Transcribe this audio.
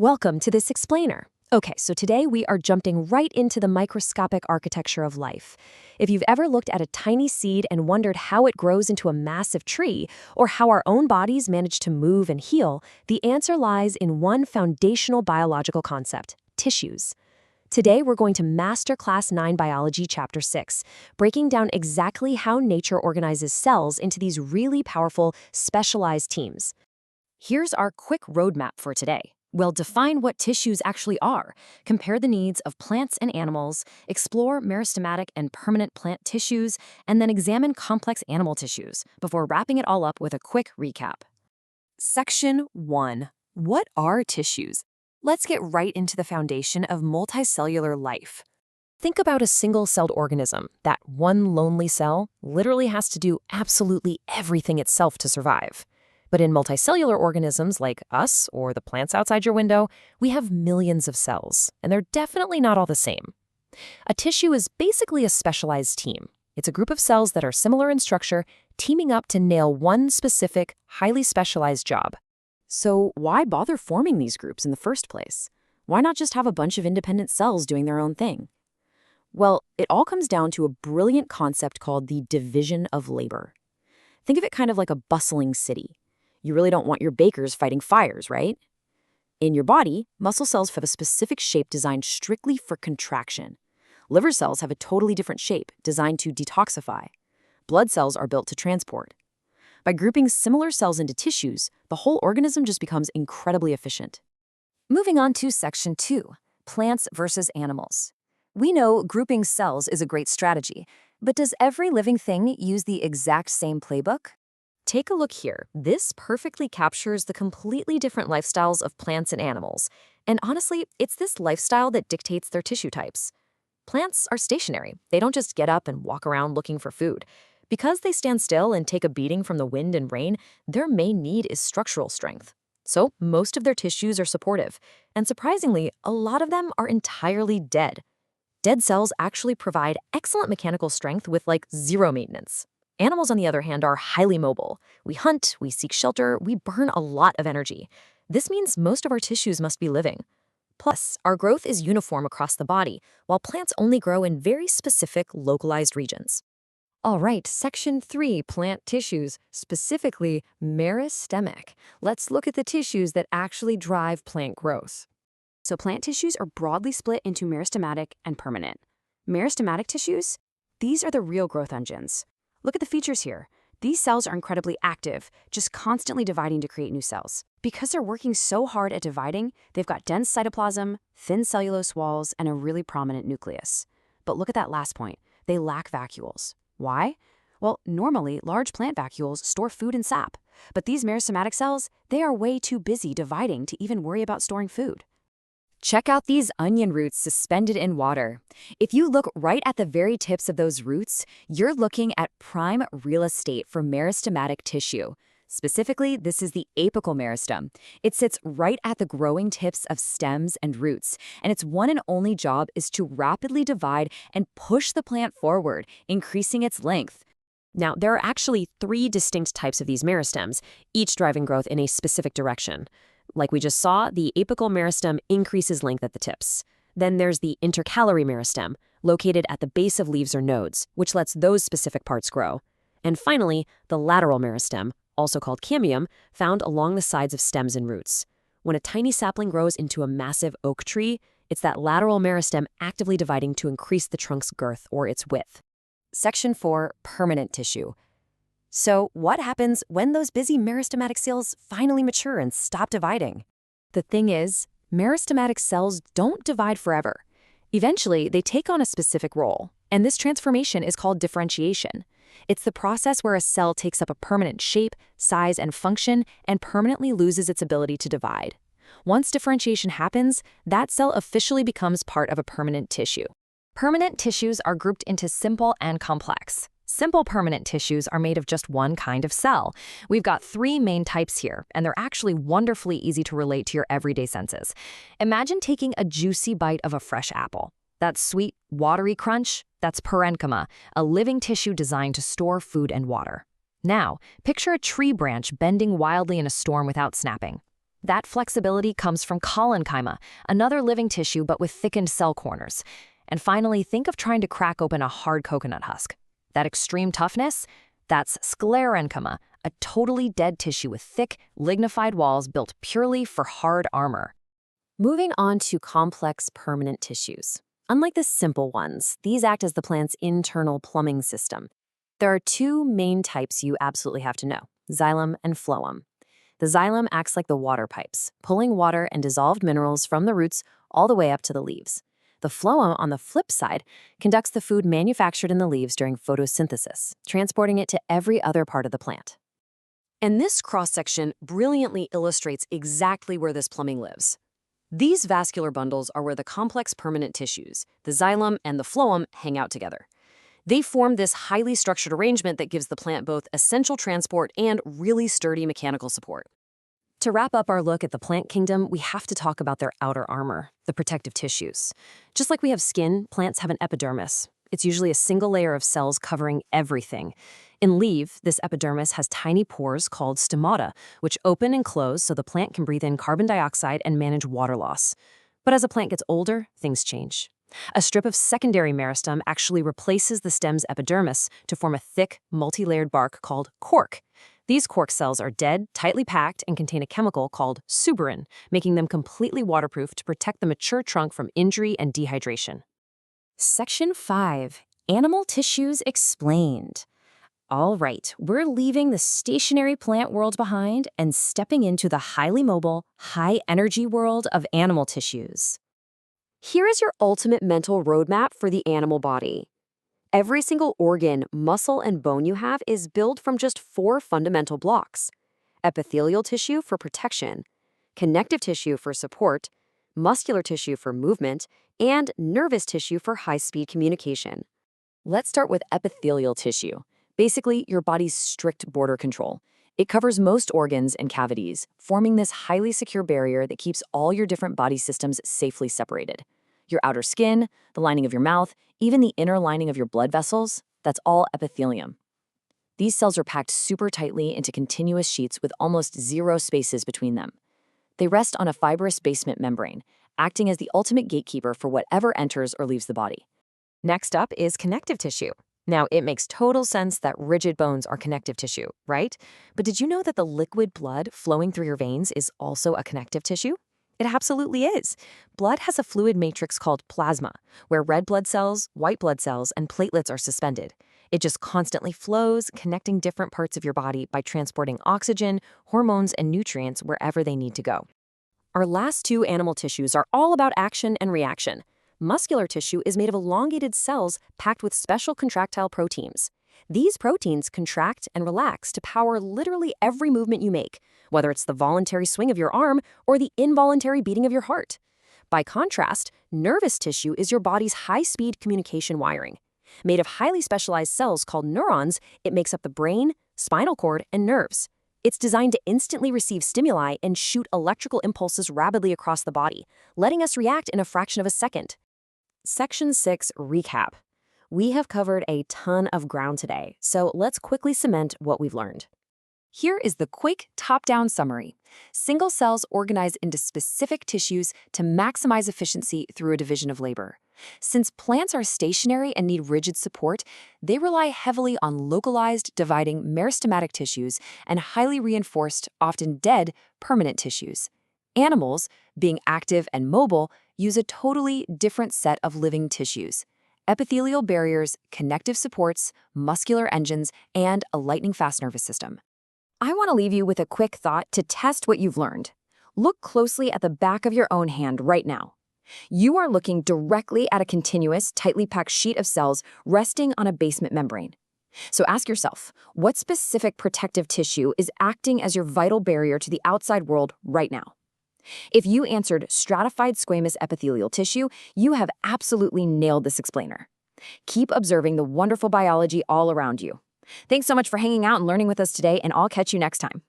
Welcome to this explainer. Okay, so today we are jumping right into the microscopic architecture of life. If you've ever looked at a tiny seed and wondered how it grows into a massive tree, or how our own bodies manage to move and heal, the answer lies in one foundational biological concept: tissues. Today we're going to master Class 9 Biology Chapter 6, breaking down exactly how nature organizes cells into these really powerful, specialized teams. Here's our quick roadmap for today. We'll define what tissues actually are, compare the needs of plants and animals, explore meristematic and permanent plant tissues, and then examine complex animal tissues before wrapping it all up with a quick recap. Section 1. What are tissues? Let's get right into the foundation of multicellular life. Think about a single-celled organism. That one lonely cell literally has to do absolutely everything itself to survive. But in multicellular organisms like us or the plants outside your window, we have millions of cells, and they're definitely not all the same. A tissue is basically a specialized team. It's a group of cells that are similar in structure, teaming up to nail one specific, highly specialized job. So why bother forming these groups in the first place? Why not just have a bunch of independent cells doing their own thing? Well, it all comes down to a brilliant concept called the division of labor. Think of it kind of like a bustling city. You really don't want your bakers fighting fires, right? In your body, muscle cells have a specific shape designed strictly for contraction. Liver cells have a totally different shape, designed to detoxify. Blood cells are built to transport. By grouping similar cells into tissues, the whole organism just becomes incredibly efficient. Moving on to Section 2, plants versus animals. We know grouping cells is a great strategy, but does every living thing use the exact same playbook? Take a look here. This perfectly captures the completely different lifestyles of plants and animals. And honestly, it's this lifestyle that dictates their tissue types. Plants are stationary. They don't just get up and walk around looking for food. Because they stand still and take a beating from the wind and rain, their main need is structural strength. So most of their tissues are supportive. And surprisingly, a lot of them are entirely dead. Dead cells actually provide excellent mechanical strength with zero maintenance. Animals, on the other hand, are highly mobile. We hunt, we seek shelter, we burn a lot of energy. This means most of our tissues must be living. Plus, our growth is uniform across the body, while plants only grow in very specific, localized regions. All right, Section 3, plant tissues, specifically meristemic. Let's look at the tissues that actually drive plant growth. So plant tissues are broadly split into meristematic and permanent. Meristematic tissues, these are the real growth engines. Look at the features here. These cells are incredibly active, just constantly dividing to create new cells. Because they're working so hard at dividing, they've got dense cytoplasm, thin cellulose walls, and a really prominent nucleus. But look at that last point. They lack vacuoles. Why? Well, normally, large plant vacuoles store food and sap. But these meristematic cells, they are way too busy dividing to even worry about storing food. Check out these onion roots suspended in water. If you look right at the very tips of those roots, you're looking at prime real estate for meristematic tissue. Specifically, this is the apical meristem. It sits right at the growing tips of stems and roots, and its one and only job is to rapidly divide and push the plant forward, increasing its length. Now, there are actually 3 distinct types of these meristems, each driving growth in a specific direction. Like we just saw, the apical meristem increases length at the tips. Then there's the intercalary meristem, located at the base of leaves or nodes, which lets those specific parts grow. And finally, the lateral meristem, also called cambium, found along the sides of stems and roots. When a tiny sapling grows into a massive oak tree, it's that lateral meristem actively dividing to increase the trunk's girth or its width. Section 4, permanent tissue. So what happens when those busy meristematic cells finally mature and stop dividing? The thing is, meristematic cells don't divide forever. Eventually, they take on a specific role, and this transformation is called differentiation. It's the process where a cell takes up a permanent shape, size, and function, and permanently loses its ability to divide. Once differentiation happens, that cell officially becomes part of a permanent tissue. Permanent tissues are grouped into simple and complex. Simple permanent tissues are made of just one kind of cell. We've got 3 main types here, and they're actually wonderfully easy to relate to your everyday senses. Imagine taking a juicy bite of a fresh apple. That sweet, watery crunch, that's parenchyma, a living tissue designed to store food and water. Now, picture a tree branch bending wildly in a storm without snapping. That flexibility comes from collenchyma, another living tissue but with thickened cell corners. And finally, think of trying to crack open a hard coconut husk. That extreme toughness? That's sclerenchyma, a totally dead tissue with thick, lignified walls built purely for hard armor. Moving on to complex permanent tissues. Unlike the simple ones, these act as the plant's internal plumbing system. There are two main types you absolutely have to know: xylem and phloem. The xylem acts like the water pipes, pulling water and dissolved minerals from the roots all the way up to the leaves. The phloem, on the flip side, conducts the food manufactured in the leaves during photosynthesis, transporting it to every other part of the plant. And this cross-section brilliantly illustrates exactly where this plumbing lives. These vascular bundles are where the complex permanent tissues, the xylem and the phloem, hang out together. They form this highly structured arrangement that gives the plant both essential transport and really sturdy mechanical support. To wrap up our look at the plant kingdom, we have to talk about their outer armor, the protective tissues. Just like we have skin, plants have an epidermis. It's usually a single layer of cells covering everything. In leaf, this epidermis has tiny pores called stomata, which open and close so the plant can breathe in carbon dioxide and manage water loss. But as a plant gets older, things change. A strip of secondary meristem actually replaces the stem's epidermis to form a thick, multi-layered bark called cork. These cork cells are dead, tightly packed, and contain a chemical called suberin, making them completely waterproof to protect the mature trunk from injury and dehydration. Section 5. Animal Tissues Explained. All right, we're leaving the stationary plant world behind and stepping into the highly mobile, high-energy world of animal tissues. Here is your ultimate mental roadmap for the animal body. Every single organ, muscle, and bone you have is built from just 4 fundamental blocks: epithelial tissue for protection, connective tissue for support, muscular tissue for movement, and nervous tissue for high-speed communication. Let's start with epithelial tissue, basically your body's strict border control. It covers most organs and cavities, forming this highly secure barrier that keeps all your different body systems safely separated. Your outer skin, the lining of your mouth, even the inner lining of your blood vessels, that's all epithelium. These cells are packed super tightly into continuous sheets with almost zero spaces between them. They rest on a fibrous basement membrane, acting as the ultimate gatekeeper for whatever enters or leaves the body. Next up is connective tissue. Now, it makes total sense that rigid bones are connective tissue, right? But did you know that the liquid blood flowing through your veins is also a connective tissue? It absolutely is. Blood has a fluid matrix called plasma, where red blood cells, white blood cells, and platelets are suspended. It just constantly flows, connecting different parts of your body by transporting oxygen, hormones, and nutrients wherever they need to go. Our last 2 animal tissues are all about action and reaction. Muscular tissue is made of elongated cells packed with special contractile proteins. These proteins contract and relax to power literally every movement you make, whether it's the voluntary swing of your arm or the involuntary beating of your heart. By contrast, nervous tissue is your body's high-speed communication wiring. Made of highly specialized cells called neurons, it makes up the brain, spinal cord, and nerves. It's designed to instantly receive stimuli and shoot electrical impulses rapidly across the body, letting us react in a fraction of a second. Section 6, Recap. We have covered a ton of ground today, so let's quickly cement what we've learned. Here is the quick top-down summary. Single cells organize into specific tissues to maximize efficiency through a division of labor. Since plants are stationary and need rigid support, they rely heavily on localized, dividing meristematic tissues and highly reinforced, often dead, permanent tissues. Animals, being active and mobile, use a totally different set of living tissues: epithelial barriers, connective supports, muscular engines, and a lightning-fast nervous system. I want to leave you with a quick thought to test what you've learned. Look closely at the back of your own hand right now. You are looking directly at a continuous, tightly packed sheet of cells resting on a basement membrane. So ask yourself, what specific protective tissue is acting as your vital barrier to the outside world right now? If you answered stratified squamous epithelial tissue, you have absolutely nailed this explainer. Keep observing the wonderful biology all around you. Thanks so much for hanging out and learning with us today, and I'll catch you next time.